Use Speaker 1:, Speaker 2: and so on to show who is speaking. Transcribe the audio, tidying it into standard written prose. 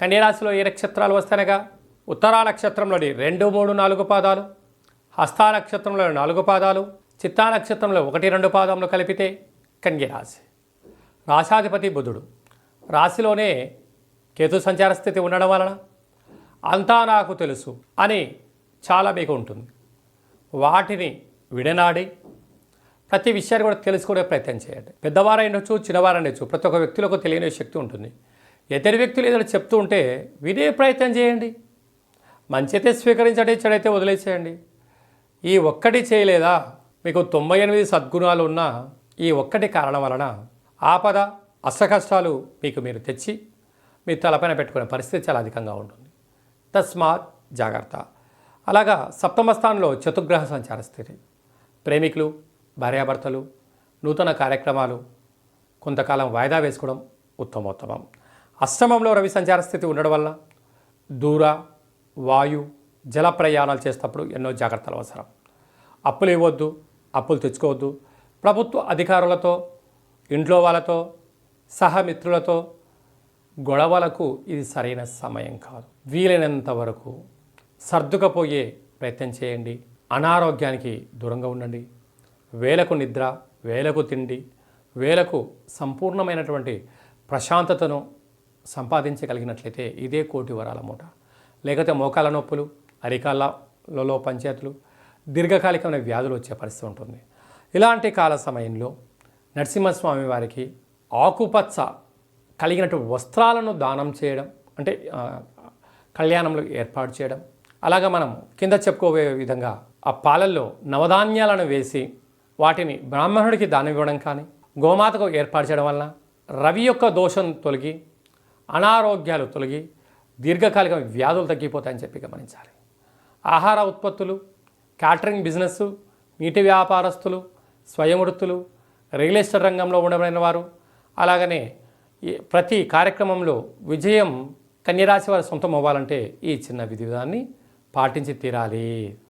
Speaker 1: కన్యరాశిలో ఏ నక్షత్రాలు వస్తాయనగా ఉత్తరా నక్షత్రంలోని 2, 3, 4 పాదాలు, హస్తా నక్షత్రంలో 4 పాదాలు, చిత్తా నక్షత్రంలో 1, 2 పాదములు కలిపితే కన్యరాశి. రాశాధిపతి బుధుడు. రాశిలోనే కేతు సంచార స్థితి ఉండడం వలన అంతా నాకు తెలుసు అని చాలా మీకు ఉంటుంది. వాటిని విడనాడి ప్రతి విషయాన్ని కూడా తెలుసుకునే ప్రయత్నం చేయండి. పెద్దవారైనచ్చు, చిన్నవారైనచ్చు, ప్రతి ఒక్క వ్యక్తులకు తెలియని శక్తి ఉంటుంది. ఇతర వ్యక్తులు ఏదైనా చెప్తూ ఉంటే వినే ప్రయత్నం చేయండి. మంచి అయితే స్వీకరించండి, చెడైతే వదిలేసేయండి. ఈ ఒక్కటి చేయలేదా? మీకు 98 సద్గుణాలు ఉన్న ఈ ఒక్కటి కారణం వలన ఆపద అష్టకష్టాలు మీకు మీరు తెచ్చి మీ తలపైన పెట్టుకునే పరిస్థితి చాలా అధికంగా ఉంటుంది. తస్మాత్ జాగ్రత్త. అలాగా సప్తమ స్థానంలో చతుర్గ్రహ సంచార స్థితి. ప్రేమికులు, భార్యాభర్తలు నూతన కార్యక్రమాలు కొంతకాలం వాయిదా వేసుకోవడం ఉత్తమోత్తమం. అష్టమంలో రవి సంచార స్థితి ఉండడం వల్ల దూర, వాయు, జల ప్రయాణాలు చేసేటప్పుడు ఎన్నో జాగ్రత్తలు అవసరం. అప్పులు ఇవ్వద్దు, అప్పులు తెచ్చుకోవద్దు. ప్రభుత్వ అధికారులతో, ఇంట్లో వాళ్ళతో, సహమిత్రులతో గొడవలకు ఇది సరైన సమయం కాదు. వీలైనంత వరకు సర్దుకపోయే ప్రయత్నం చేయండి. అనారోగ్యానికి దూరంగా ఉండండి. వేలకు నిద్ర, వేలకు తిండి, వేలకు సంపూర్ణమైనటువంటి ప్రశాంతతను సంపాదించగలిగినట్లయితే ఇదే కోటి వరాల మూట. లేకపోతే మోకాల నొప్పులు, అరికాళ్ళలో పంచాయతీలు, దీర్ఘకాలికమైన వ్యాధులు వచ్చే పరిస్థితి ఉంటుంది. ఇలాంటి కాల సమయంలో నరసింహస్వామి వారికి ఆకుపచ్చ కలిగినటువంటి వస్త్రాలను దానం చేయడం, అంటే కళ్యాణంలో ఏర్పాటు చేయడం. అలాగా మనం కింద చెప్పుకోబోయే విధంగా ఆ పాలల్లో నవధాన్యాలను వేసి వాటిని బ్రాహ్మణుడికి దానం ఇవ్వడం కానీ, గోమాతకు ఏర్పాటు చేయడం వలన రవి యొక్క దోషం తొలగి, అనారోగ్యాలు తొలగి, దీర్ఘకాలిక వ్యాధులు తగ్గిపోతాయని చెప్పి గమనించాలి. ఆహార ఉత్పత్తులు, క్యాటరింగ్ బిజినెస్, నీటి వ్యాపారస్తులు, స్వయం వృత్తులు, రియల్ ఎస్టేట్ రంగంలో ఉండబడిన వారు, అలాగనే ప్రతి కార్యక్రమంలో విజయం కన్యరాశి వారి సొంతం అవ్వాలంటే ఈ చిన్న విధానాన్ని పాటించి తీరాలి.